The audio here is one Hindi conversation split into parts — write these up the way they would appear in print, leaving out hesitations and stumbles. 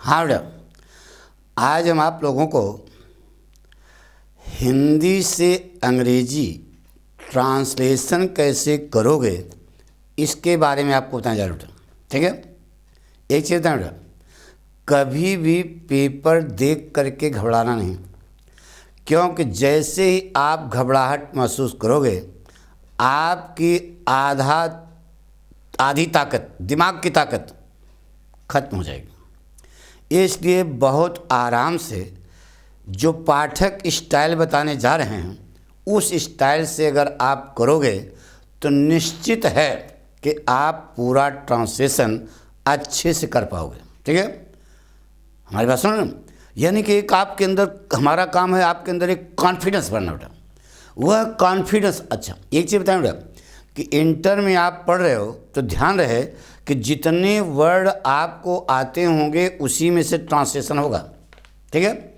हाँ बेटा, आज हम आप लोगों को हिंदी से अंग्रेजी ट्रांसलेशन कैसे करोगे इसके बारे में आपको बताया जा रहा है बेटा। ठीक है, एक चीज़ बताएं बेटा, कभी भी पेपर देख करके घबराना नहीं, क्योंकि जैसे ही आप घबराहट महसूस करोगे आपकी आधी ताकत, दिमाग की ताकत खत्म हो जाएगी। इसलिए बहुत आराम से जो पाठक स्टाइल बताने जा रहे हैं उस स्टाइल से अगर आप करोगे तो निश्चित है कि आप पूरा ट्रांसलेशन अच्छे से कर पाओगे। ठीक है, हमारी बात सुनो ना। यानी कि एक आपके अंदर, हमारा काम है आपके अंदर एक कॉन्फिडेंस भरना बेटा। वह कॉन्फिडेंस, अच्छा एक चीज़ बताएं बेटा कि इंटर में आप पढ़ रहे हो तो ध्यान रहे कि जितने वर्ड आपको आते होंगे उसी में से ट्रांसलेशन होगा। ठीक है,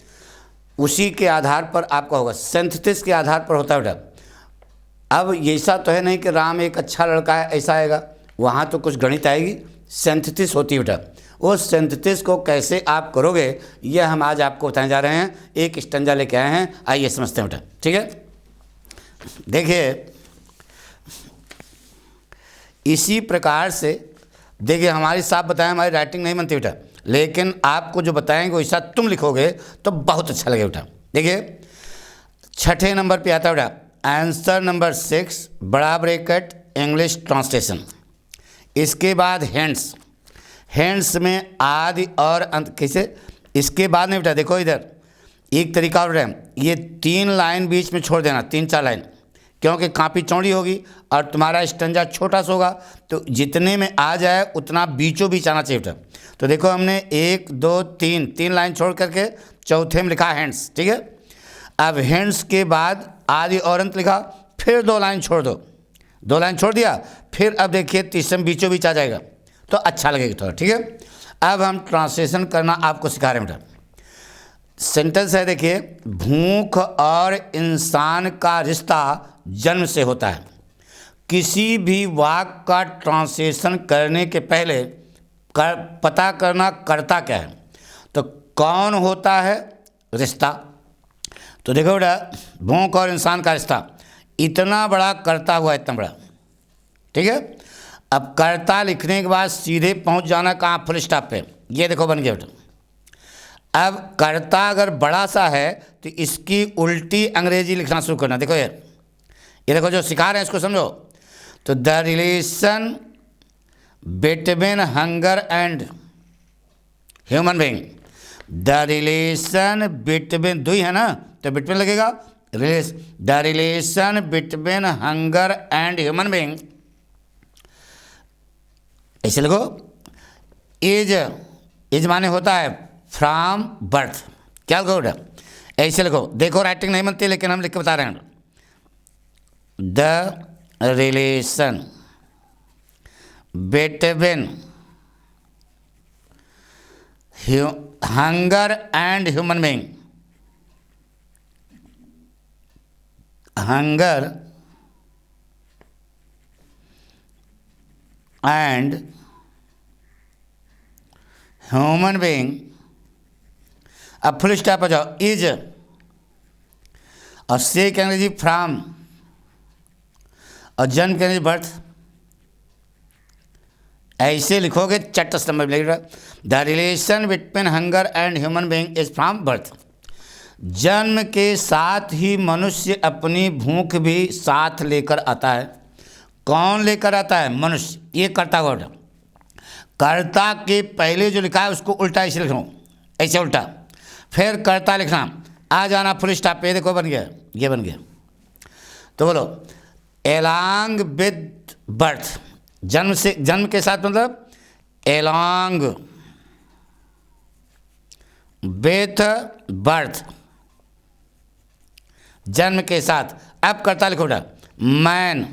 उसी के आधार पर आपका होगा, सिंथेसिस के आधार पर होता है बेटा। अब ऐसा तो है नहीं कि राम एक अच्छा लड़का है ऐसा आएगा, वहाँ तो कुछ गणित आएगी, सिंथेसिस होती है बेटा। वो सिंथेसिस को कैसे आप करोगे यह हम आज आपको बताने जा रहे हैं। एक स्टंजा लेके आए हैं, आइए समझते हैं बेटा। ठीक है, देखिए इसी प्रकार से देखिए हमारी साहब बताएं, हमारी राइटिंग नहीं बनती बेटा, लेकिन आपको जो बताएंगे वैसा तुम लिखोगे तो बहुत अच्छा लगेगा बेटा। देखिए छठे नंबर पे आता है बेटा आंसर नंबर 6 बड़ा ब्रैकेट इंग्लिश ट्रांसलेशन। इसके बाद हैंड्स, हैंड्स में आदि और अंत कैसे, इसके बाद में बेटा देखो इधर एक तरीका और है, ये 3 लाइन बीच में छोड़ देना, 3-4 लाइन, क्योंकि काफ़ी चौड़ी होगी और तुम्हारा स्टंजा छोटा सा होगा तो जितने में आ जाए उतना बीचों बीच आना चाहिए बेटा। तो देखो हमने 1 2 3 लाइन छोड़ करके चौथे में लिखा हैंड्स। ठीक है, अब हैंड्स के बाद आदि और अंत लिखा, फिर 2 लाइन छोड़ दो, 2 लाइन छोड़ दिया, फिर अब देखिए तीसरे में बीचों बीच आ जाएगा तो अच्छा लगेगा थोड़ा। ठीक है, अब हम ट्रांसलेशन करना आपको सिखा रहे हैं बेटा। सेंटेंस है देखिए, भूख और इंसान का रिश्ता जन्म से होता है। किसी भी वाक्य का ट्रांसलेशन करने के पहले पता करना करता क्या है, तो कौन होता है रिश्ता। तो देखो बेटा भूख और इंसान का रिश्ता, इतना बड़ा करता हुआ, इतना बड़ा। ठीक है, अब कर्ता लिखने के बाद सीधे पहुंच जाना कहाँ, फुल स्टॉप पे। ये देखो बन गया बेटा। अब कर्ता अगर बड़ा सा है तो इसकी उल्टी अंग्रेजी लिखना शुरू करना। देखो यार, ये देखो जो सिखा रहे हैं इसको समझो। तो the relation between hunger and human being, the relation between, दुई है ना तो बिटवीन लगेगा, the relation between hunger and human being, ऐसे लिखो। एज माने होता है फ्रॉम बर्थ, क्या लिखो बेटा, ऐसे लिखो। देखो राइटिंग नहीं बनती लेकिन हम लिख के बता रहे हैं। The relation between hunger and human being, hunger and human being, अब फुल स्टॉप हो जाओ, इज और से के अंग्रेजी फ्रॉम और जन्म के अंग्रेजी बर्थ, ऐसे लिखोगे 34 नंबर मिलेगा। The relation between hunger and human being is from birth. जन्म के साथ ही मनुष्य अपनी भूख भी साथ लेकर आता है। कौन लेकर आता है, मनुष्य। ये कर्ता वर्ड, कर्ता के पहले जो लिखा है उसको उल्टा ऐसे लिख रहा हूँ, ऐसे उल्टा, फिर कर्ता लिखना, आ जाना फुल स्टॉप पे। देखो बन गया, ये बन गया। तो बोलो एलॉन्ग विद बर्थ, जन्म से, जन्म के साथ मतलब एलॉन्ग विथ बर्थ, जन्म के साथ। अब कर्ता लिखो बेटा, मैन,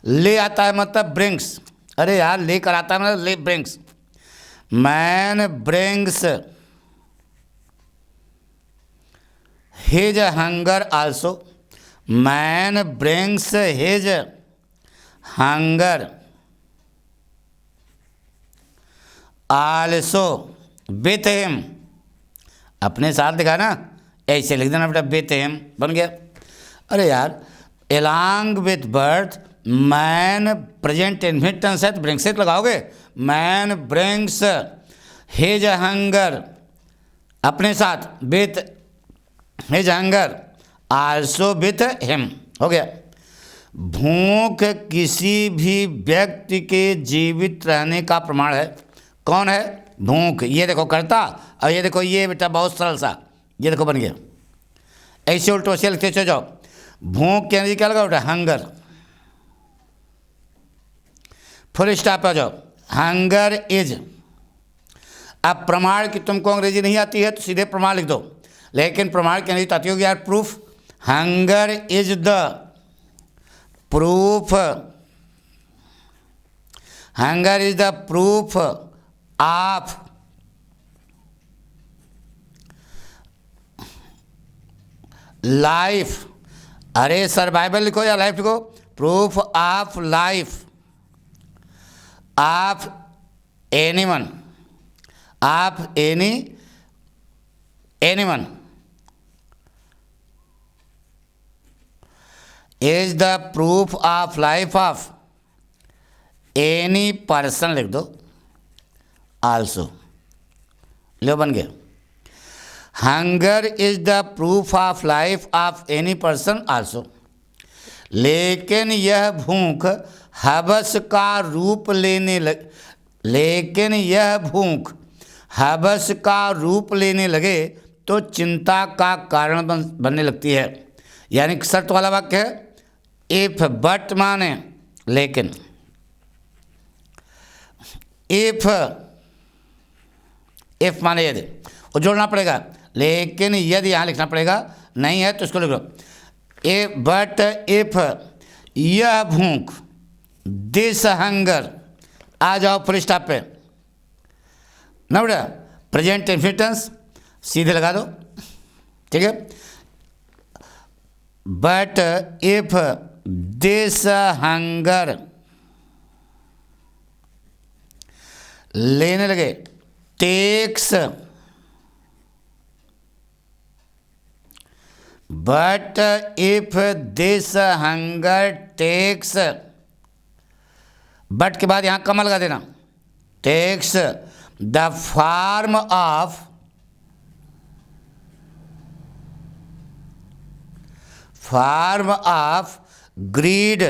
ले आता है मतलब ब्रिंग्स, अरे यार लेकर आता है मतलब ले brings, man brings his hunger also, man brings his hunger also with him, अपने साथ दिखा ना, ऐसे लिख देना बेटा विथ हिम, बन गया। अरे यार along with birth man present infinite tense है तो ब्रिंग्स इट लगाओगे, मैन ब्रिंग्स हिज हंगर, अपने साथ with his hunger also with him, हो गया। भूख किसी भी व्यक्ति के जीवित रहने का प्रमाण है। कौन है? भूख। ये देखो कर्ता, और ये देखो ये बेटा बहुत सरल सा, ये देखो बन गया। ऐसे उल्टो से लिखते चले जाओ। भूख के अंदर क्या लगा बेटा? हंगर। फुल स्टॉप पे जाओ, हंगर इज। अब प्रमाण की तुमको अंग्रेजी नहीं आती है तो सीधे प्रमाण लिख दो, लेकिन प्रमाण की अंग्रेजी आती होगी यार, proof. Hunger is the proof, hunger is the proof of life. अरे सर्वाइवल लिखो या लाइफ लिखो? Proof of life of anyone, of anyone is the proof of life of any person, लिख दो आल्सो, लो बन गया। Hunger is the proof of life of any person also. लेकिन यह भूख हवस का रूप लेकिन यह भूख हवस का रूप लेने लगे तो चिंता का कारण बनने लगती है। यानी शर्त वाला वाक्य है। इफ बट माने लेकिन, इफ माने यदि, और जोड़ना पड़ेगा, लेकिन यदि यहाँ लिखना पड़ेगा, नहीं है तो इसको लिख लो। बट इफ यह भूख, दिस हंगर, आ जाओ फुल स्टॉप पे ना बेटा, प्रेजेंट इन्फिनिट सीधे लगा दो, ठीक है। बट इफ दिस हंगर, लेने लगे, takes, but if this hunger takes, but के बाद यहां कमा लगा देना, takes the form of greed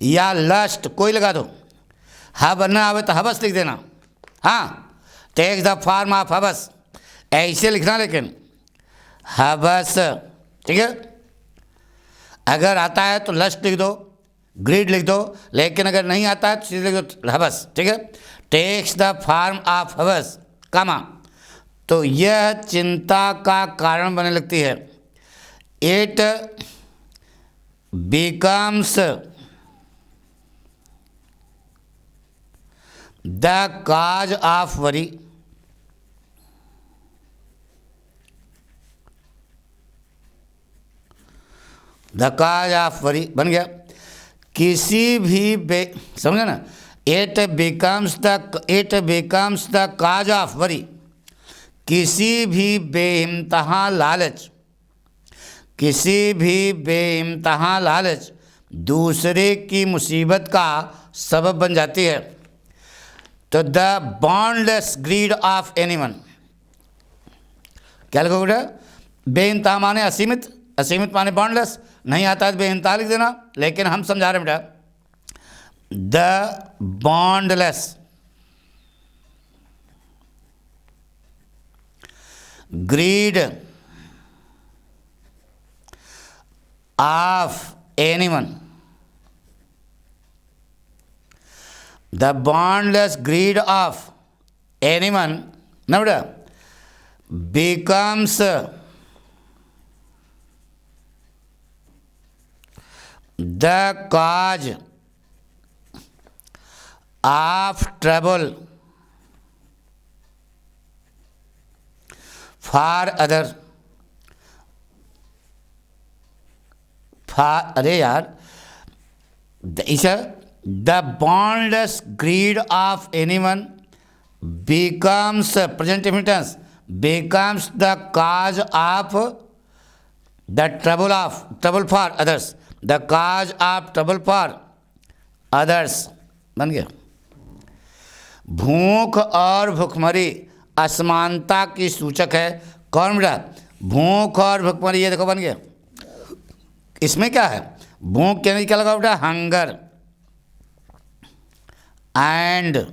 या लस्ट, कोई लगा दो। हब ना आवे तो हवस लिख देना, हाँ, टेक्स द फॉर्म ऑफ हवस, ऐसे लिखना, लेकिन हवस, ठीक है। अगर आता है तो लस्ट लिख दो, ग्रीड लिख दो, लेकिन अगर नहीं आता है तो सीधे लिख दो हवस, ठीक है। टेक्स द फॉर्म ऑफ हवस, कमा, तो यह चिंता का कारण बनने लगती है। It becomes the cause of worry, the cause of worry बन गया। किसी भी समझे ना, it becomes the cause of worry, किसी भी बेइंतहा लालच, किसी भी बेइंतहा लालच दूसरे की मुसीबत का सबब बन जाती है। तो the boundless greed of anyone, क्या लिखोगे बेटा? बेइंतहा माने असीमित, असीमित माने बॉन्डलेस, नहीं आता है तो बेइंतहा लिख देना, लेकिन हम समझा रहे हैं बेटा, the boundless greed of anyone, the boundless greed of anyone ना बेटा, becomes the cause of trouble for other. अरे यार, the boundless greed of anyone becomes present infinite becomes the cause of the trouble for others, the cause of trouble for others बन गया। भूख और भुखमरी असमानता की सूचक है। कौन बेटा? भूख और भुखमरी, ये देखो बन गया। इसमें क्या है? भूख के अंदर क्या लगा बेटा? हंगर। एंड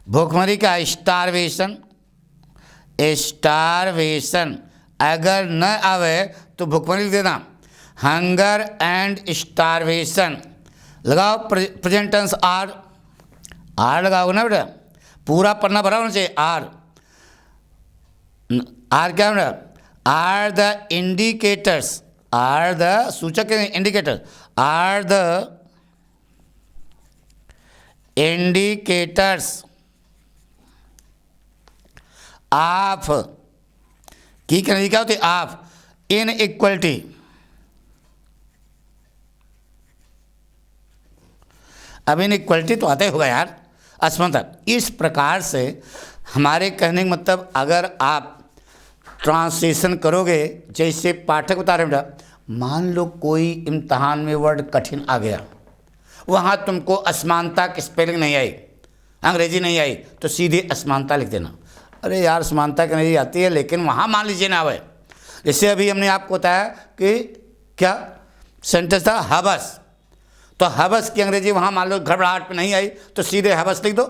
भूखमरी का स्टारवेशन, स्टारवेशन अगर न आवे तो भुखमरी लिख देना। हंगर एंड स्टारवेशन लगाओ, प्रेजेंट टेंस आर, आर लगाओगे ना बेटा, पूरा पन्ना भरा होना चाहिए। आर, आर क्या बेटा? Are the indicators, are the सूचक indicator, are the indicators of की कहने क्या होती है? Of inequality. अब इन इक्वलिटी तो आता ही होगा यार, असमानता। इस प्रकार से हमारे कहने का मतलब, अगर आप ट्रांसलेशन करोगे, जैसे पाठक बता रहे बेटा, मान लो कोई इम्तहान में वर्ड कठिन आ गया, वहाँ तुमको असमानता की स्पेलिंग नहीं आई, अंग्रेजी नहीं आई, तो सीधे असमानता लिख देना। अरे यार असमानता की अंग्रेजी आती है, लेकिन वहाँ मान लीजिए ना आवे। जैसे अभी हमने आपको बताया कि क्या सेंटेंस था? हवस, तो हवस की अंग्रेजी वहाँ मान लो घबराहट में नहीं आई, तो सीधे हवस लिख दो।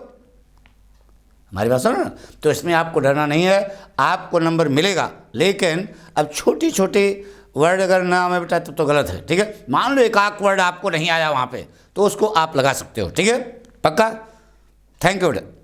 हमारी बात सुनो ना? तो इसमें आपको डरना नहीं है, आपको नंबर मिलेगा। लेकिन अब छोटी छोटी वर्ड अगर ना हमें बेटा तो गलत है, ठीक है। मान लो एक आध वर्ड आपको नहीं आया वहाँ पे, तो उसको आप लगा सकते हो, ठीक है, पक्का। थैंक यू बेटा।